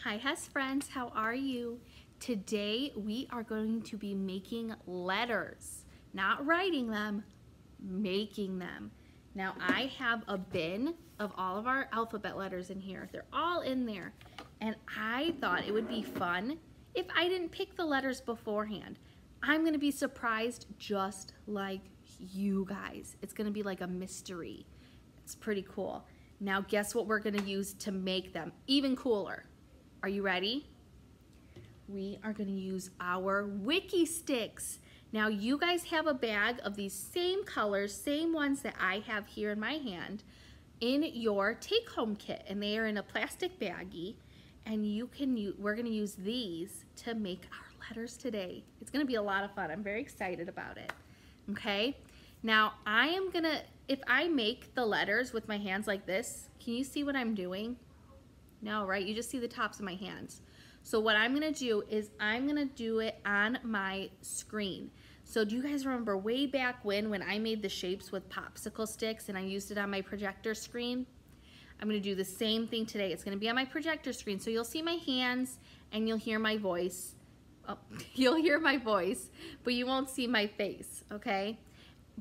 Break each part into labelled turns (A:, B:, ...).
A: Hi Hess friends, how are you? Today we are going to be making letters, not writing them, making them. Now I have a bin of all of our alphabet letters in here. They're all in there. And I thought it would be fun if I didn't pick the letters beforehand. I'm gonna be surprised just like you guys. It's gonna be like a mystery. It's pretty cool. Now guess what we're gonna use to make them even cooler. Are you ready? We are going to use our Wiki Sticks. Now you guys have a bag of these same colors, same ones that I have here in my hand in your take-home kit, and they are in a plastic baggie, and we're going to use these to make our letters today. It's going to be a lot of fun. I'm very excited about it. Okay? Now if I make the letters with my hands like this, can you see what I'm doing? No, right? You just see the tops of my hands. So what I'm gonna do is I'm gonna do it on my screen. So do you guys remember way back when I made the shapes with popsicle sticks and I used it on my projector screen? I'm gonna do the same thing today. It's gonna be on my projector screen. So you'll see my hands and you'll hear my voice. Oh, you'll hear my voice, but you won't see my face, okay?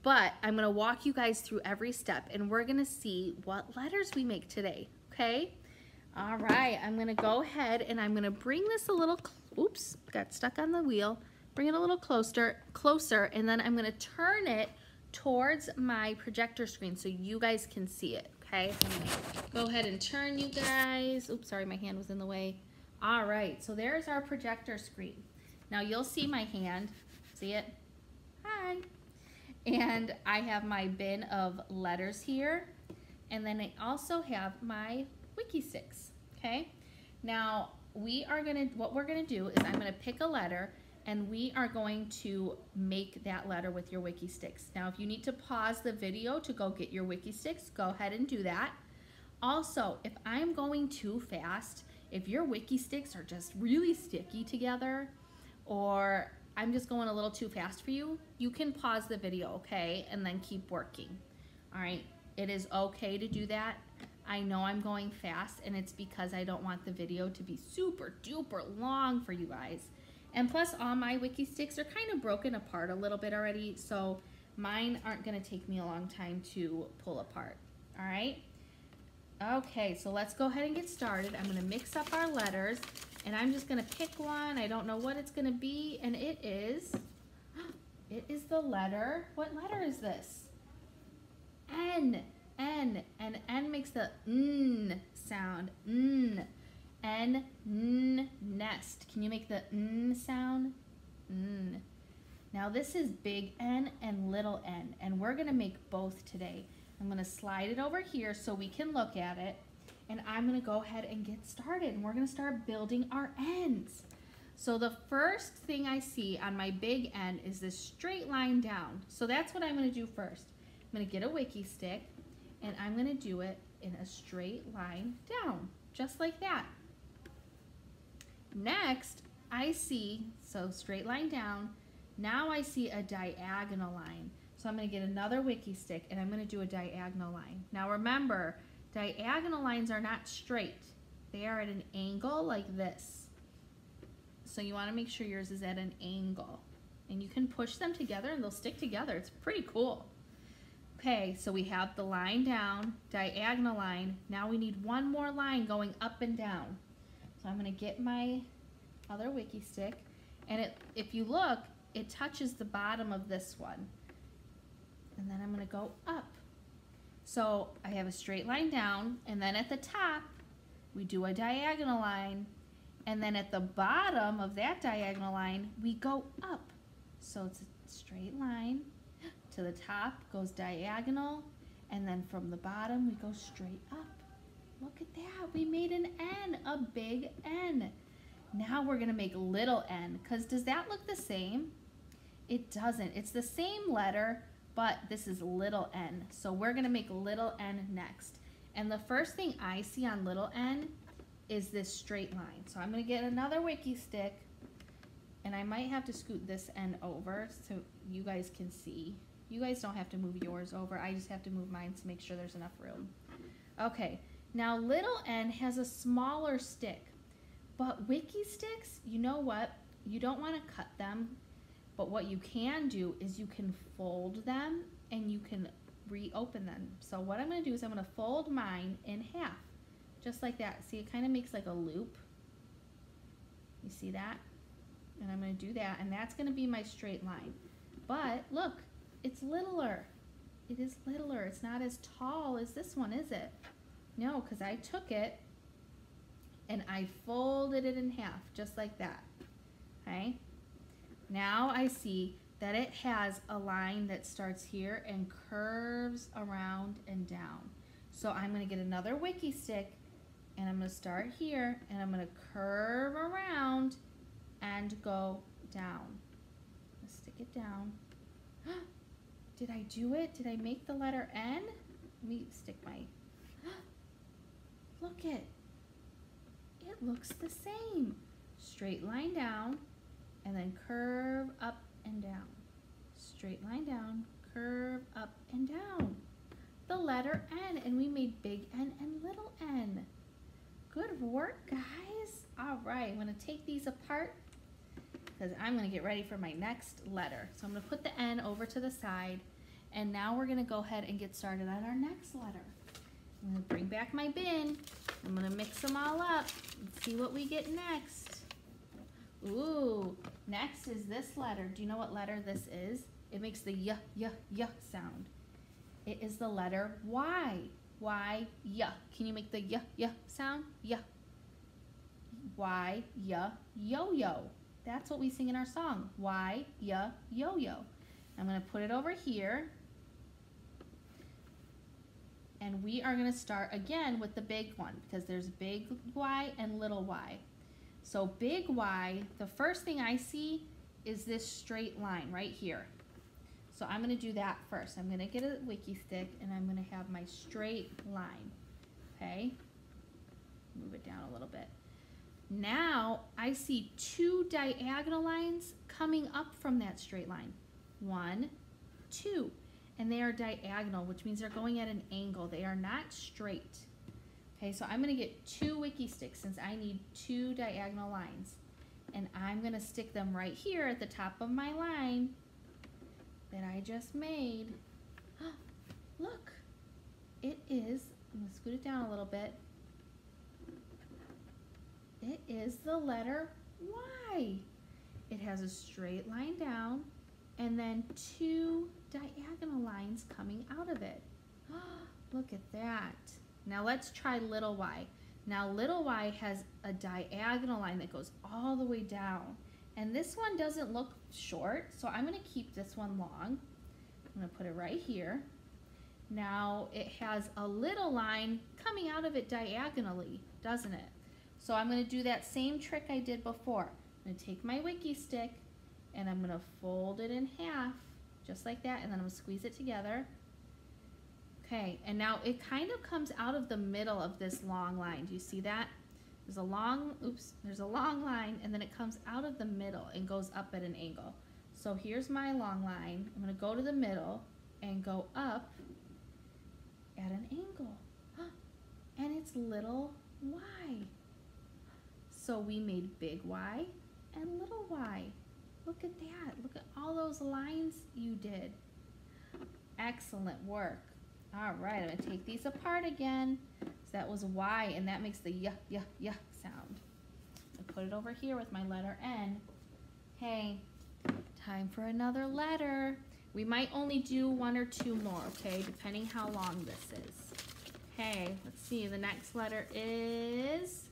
A: But I'm gonna walk you guys through every step and we're gonna see what letters we make today, okay? All right, I'm gonna go ahead and I'm gonna bring this a little, oops, got stuck on the wheel. Bring it a little closer, and then I'm gonna turn it towards my projector screen so you guys can see it, okay? I'm gonna go ahead and turn you guys. Oops, sorry, my hand was in the way. All right, so there's our projector screen. Now you'll see my hand, see it? Hi. And I have my bin of letters here, and then I also have my Wiki Sticks, okay? Now what we're gonna do is I'm gonna pick a letter and we are going to make that letter with your Wiki Sticks. Now if you need to pause the video to go get your Wiki Sticks, go ahead and do that. Also, if I'm going too fast, if your Wiki Sticks are just really sticky together or I'm just going a little too fast for you, you can pause the video, okay? And then keep working, all right? It is okay to do that. I know I'm going fast and it's because I don't want the video to be super duper long for you guys. And plus all my Wiki Sticks are kind of broken apart a little bit already, so mine aren't gonna take me a long time to pull apart, all right? Okay, so let's go ahead and get started. I'm gonna mix up our letters and I'm just gonna pick one. I don't know what it's gonna be, and it is the letter, what letter is this? N. N, and N makes the N sound, N. N, N, nest. Can you make the N sound? N. Now this is big N and little n, and we're gonna make both today. I'm gonna slide it over here so we can look at it, and I'm gonna go ahead and get started, and we're gonna start building our N's. So the first thing I see on my big N is this straight line down. So that's what I'm gonna do first. I'm gonna get a Wiki Stick, and I'm gonna do it in a straight line down, just like that. Next, I see, so straight line down, now I see a diagonal line. So I'm gonna get another Wiki Stick and I'm gonna do a diagonal line. Now remember, diagonal lines are not straight. They are at an angle like this. So you wanna make sure yours is at an angle. And you can push them together and they'll stick together. It's pretty cool. Okay, so we have the line down, diagonal line. Now we need one more line going up and down. So I'm gonna get my other Wiki Stick, and if you look, it touches the bottom of this one. And then I'm gonna go up. So I have a straight line down, and then at the top, we do a diagonal line, and then at the bottom of that diagonal line, we go up. So it's a straight line. To the top goes diagonal, and then from the bottom we go straight up. Look at that, we made an N, a big N. Now we're gonna make little n, because does that look the same? It doesn't, it's the same letter, but this is little n. So we're gonna make little n next. And the first thing I see on little n is this straight line. So I'm gonna get another Wiki Stick, and I might have to scoot this N over so you guys can see. You guys don't have to move yours over. I just have to move mine to make sure there's enough room. Okay, now little n has a smaller stick. But Wiki sticks, you know what? You don't want to cut them, but what you can do is you can fold them and you can reopen them. So what I'm going to do is I'm going to fold mine in half, just like that. See, it kind of makes like a loop. You see that? And I'm going to do that, and that's going to be my straight line. But look, it's littler. It is littler. It's not as tall as this one, is it? No, because I took it and I folded it in half, just like that. Okay? Now I see that it has a line that starts here and curves around and down. So I'm going to get another Wiki stick, and I'm going to start here, and I'm going to curve around and go down. Let's stick it down. Did I do it? Did I make the letter N? Let me stick my... Look it. It looks the same. Straight line down, and then curve up and down. Straight line down, curve up and down. The letter N, and we made big N and little n. Good work, guys. All right, I'm going to take these apart because I'm going to get ready for my next letter. So I'm going to put the N over to the side, and now we're going to go ahead and get started on our next letter. I'm going to bring back my bin. I'm going to mix them all up and see what we get next. Ooh, next is this letter. Do you know what letter this is? It makes the y sound. It is the letter Y. Y, y. Can you make the y sound? Y. Y, y, yo-yo. That's what we sing in our song. Y, y, yo-yo. I'm going to put it over here. And we are going to start again with the big one because there's big Y and little y. So big Y, the first thing I see is this straight line right here. So I'm going to do that first. I'm going to get a Wiki stick and I'm going to have my straight line. Okay? Move it down a little bit. Now I see two diagonal lines coming up from that straight line. 1, 2. And they are diagonal, which means they're going at an angle. They are not straight. Okay, so I'm going to get 2 Wiki sticks since I need 2 diagonal lines. And I'm going to stick them right here at the top of my line that I just made. Look, it is, I'm going to scoot it down a little bit. It is the letter Y. It has a straight line down and then 2 diagonal lines coming out of it. Look at that. Now let's try little y. Now little y has a diagonal line that goes all the way down. And this one doesn't look short, so I'm going to keep this one long. I'm going to put it right here. Now it has a little line coming out of it diagonally, doesn't it? So I'm going to do that same trick I did before. I'm going to take my Wiki stick and I'm going to fold it in half, just like that, and then I'm going to squeeze it together. Okay, and now it kind of comes out of the middle of this long line. Do you see that? There's a long, there's a long line, and then it comes out of the middle and goes up at an angle. So here's my long line. I'm going to go to the middle and go up at an angle. And it's little y. So we made big Y and little y. Look at that. Look at all those lines you did. Excellent work. All right, I'm going to take these apart again. So that was Y, and that makes the y sound. I'll put it over here with my letter N. Hey, time for another letter. We might only do 1 or 2 more, okay, depending how long this is. Okay, let's see. The next letter is,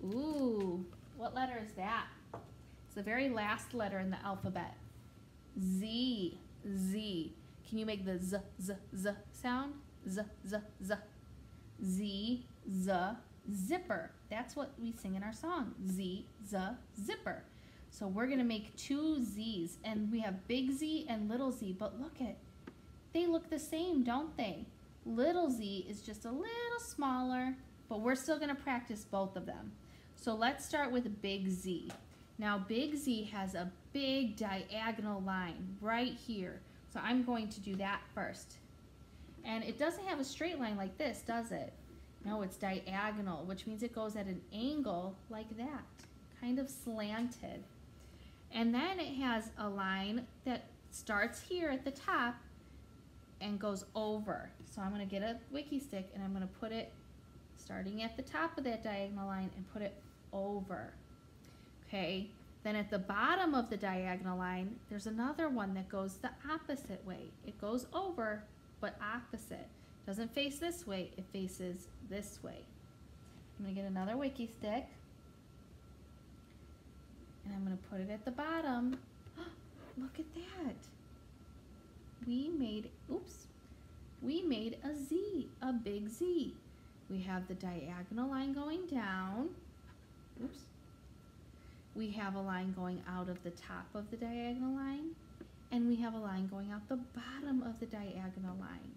A: ooh, what letter is that? It's the very last letter in the alphabet. Z, Z. Can you make the z, z, z sound? Z, z, z. Z, z, zipper. That's what we sing in our song. Z, z, zipper. So we're going to make 2 Z's, and we have big Z and little z, but look at, they look the same, don't they? Little z is just a little smaller, but we're still going to practice both of them. So let's start with big Z. Now big Z has a big diagonal line right here. So I'm going to do that first. And it doesn't have a straight line like this, does it? No, it's diagonal, which means it goes at an angle like that, kind of slanted. And then it has a line that starts here at the top and goes over. So I'm going to get a Wikki Stick and I'm going to put it starting at the top of that diagonal line and put it over. Okay, then at the bottom of the diagonal line, there's another one that goes the opposite way. It goes over, but opposite. Doesn't face this way, it faces this way. I'm going to get another Wikki Stick and I'm going to put it at the bottom. Look at that. We made a Z, a big Z. We have the diagonal line going down. Oops. We have a line going out of the top of the diagonal line, and we have a line going out the bottom of the diagonal line.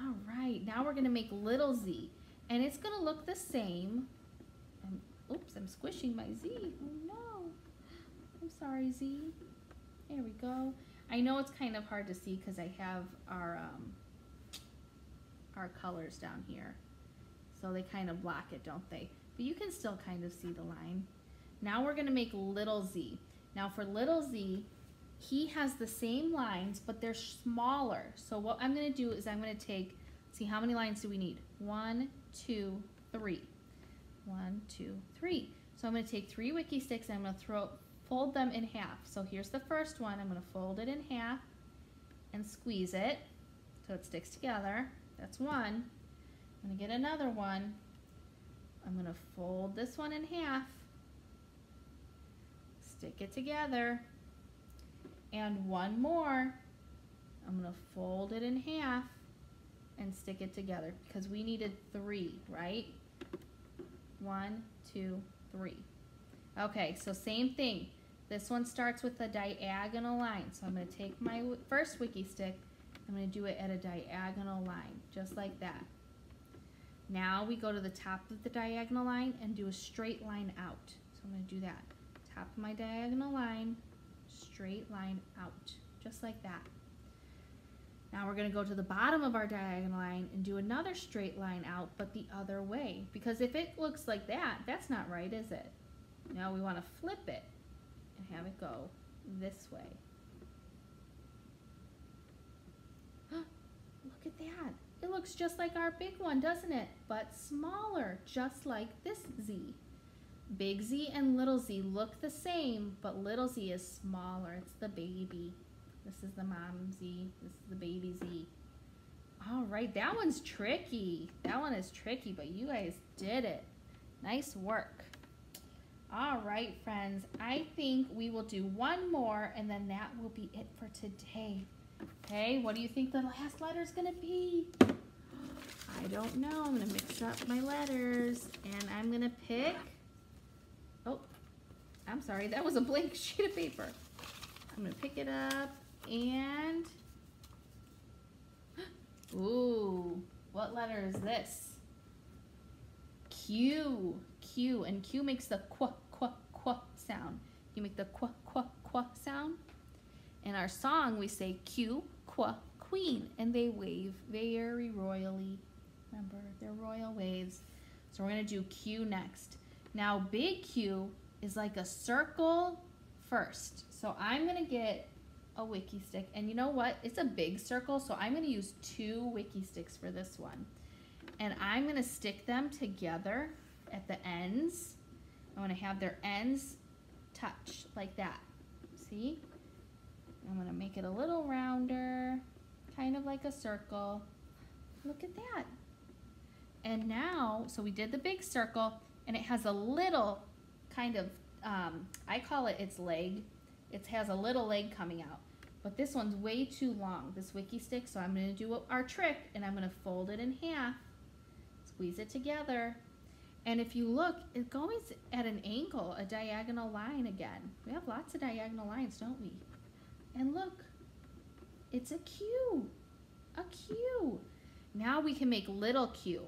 A: All right, now we're going to make little Z, and it's going to look the same. Oops, I'm squishing my Z. Oh no. I'm sorry, Z. There we go. I know it's kind of hard to see because I have our colors down here. So they kind of block it, don't they? But you can still kind of see the line. Now we're going to make little Z. Now for little Z, he has the same lines, but they're smaller. So what I'm going to do is I'm going to take, see how many lines do we need? 1, 2, 3. 1, 2, 3. So I'm going to take 3 Wikki Sticks and I'm going to fold them in half. So here's the first one. I'm going to fold it in half and squeeze it so it sticks together. That's one. I'm going to get another one. I'm going to fold this one in half, stick it together, and one more. I'm going to fold it in half and stick it together because we needed 3, right? 1, 2, 3. Okay, so same thing. This one starts with a diagonal line. So I'm going to take my first Wikki Stick, I'm going to do it at a diagonal line, just like that. Now we go to the top of the diagonal line and do a straight line out. So I'm going to do that. Top of my diagonal line, straight line out, just like that. Now we're going to go to the bottom of our diagonal line and do another straight line out, but the other way. Because if it looks like that, that's not right, is it? Now we want to flip it and have it go this way. Look at that. It looks just like our big one, doesn't it? But smaller, just like this Z. Big Z and little Z look the same, but little Z is smaller. It's the baby. This is the mom Z. This is the baby Z. All right, that one's tricky. That one is tricky, but you guys did it. Nice work. All right, friends, I think we will do one more, and then that will be it for today. Okay, what do you think the last letter is going to be? I don't know. I'm going to mix up my letters, and I'm going to pick... Oh, I'm sorry. That was a blank sheet of paper. I'm going to pick it up, and... Ooh, what letter is this? Q. Q, and Q makes the qu, qu, qu sound. You make the qu, qu, qu sound. In our song, we say Q, qu, queen, and they wave very royally. Remember, they're royal waves. So we're going to do Q next. Now, big Q is like a circle first. So I'm going to get a Wikki Stick, and you know what? It's a big circle, so I'm going to use 2 Wikki Sticks for this one. And I'm going to stick them together at the ends. I'm going to have their ends touch like that. See? I'm going to make it a little rounder, kind of like a circle. Look at that. And now, so we did the big circle, and it has a little kind of, I call it its leg. It has a little leg coming out. But this one's way too long, this Wikki Stick, so I'm going to do our trick, and I'm going to fold it in half, squeeze it together. And if you look, it goes at an angle, a diagonal line again. We have lots of diagonal lines, don't we? And look, it's a Q, a Q. Now we can make little Q.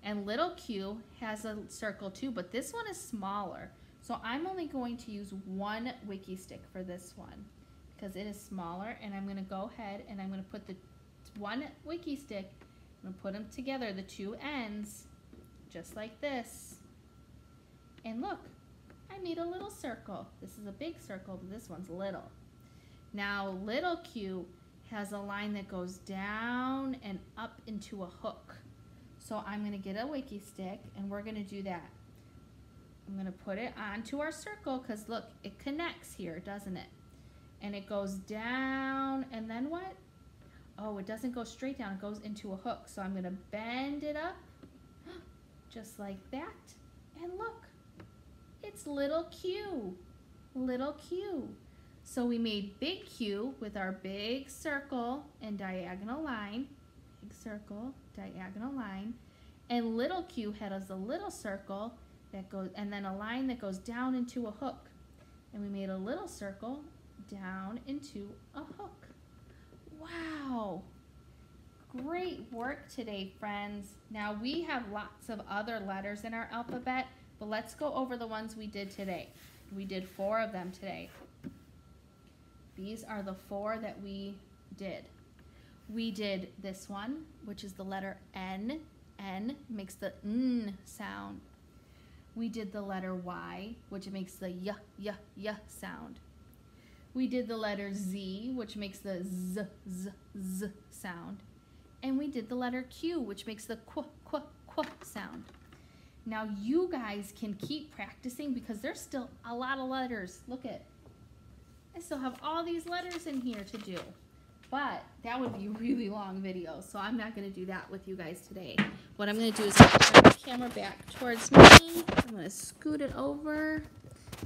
A: And little Q has a circle too, but this one is smaller. So I'm only going to use 1 Wikki Stick for this one because it is smaller, and I'm going to go ahead and I'm going to put the 1 Wikki Stick I'm going to put them together, the two ends, just like this. And look, I made a little circle. This is a big circle, but this one's little. Now, little Q has a line that goes down and up into a hook. So I'm going to get a Wikki stick, and we're going to do that. I'm going to put it onto our circle because look, it connects here, doesn't it? And it goes down, and then what? Oh, it doesn't go straight down, it goes into a hook. So I'm going to bend it up just like that. And look, it's little Q, little Q. So we made big Q with our big circle and diagonal line, big circle, diagonal line, and little Q had us a little circle that goes, and then a line that goes down into a hook. And we made a little circle down into a hook. Wow! Great work today, friends. Now we have lots of other letters in our alphabet, but let's go over the ones we did today. We did 4 of them today. These are the 4 that we did. We did this one, which is the letter N. N makes the N sound. We did the letter Y, which makes the y sound. We did the letter Z, which makes the z sound. And we did the letter Q, which makes the qu sound. Now you guys can keep practicing because there's still a lot of letters. Look at, I still have all these letters in here to do. But that would be a really long video, so I'm not going to do that with you guys today. What I'm going to do is turn the camera back towards me. I'm going to scoot it over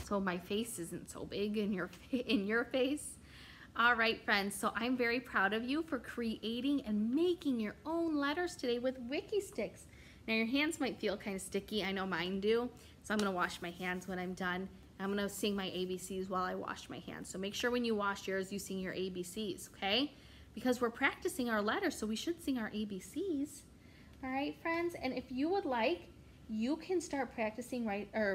A: so my face isn't so big in your face. All right, friends, so I'm very proud of you for creating and making your own letters today with Wikki Stix. Now your hands might feel kind of sticky, I know mine do, so I'm going to wash my hands when I'm done. I'm going to sing my ABCs while I wash my hands. So make sure when you wash yours, you sing your ABCs, okay? Because we're practicing our letters, so we should sing our ABCs. All right, friends? And if you would like, you can start practicing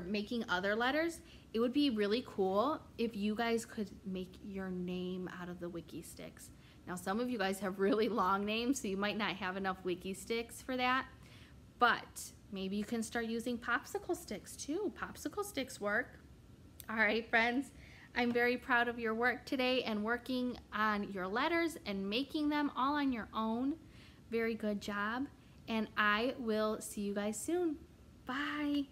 A: making other letters. It would be really cool if you guys could make your name out of the Wikki Stix. Now, some of you guys have really long names, so you might not have enough Wikki Stix for that. But maybe you can start using popsicle sticks too. Popsicle sticks work. All right, friends, I'm very proud of your work today and working on your letters and making them all on your own. Very good job. And I will see you guys soon. Bye.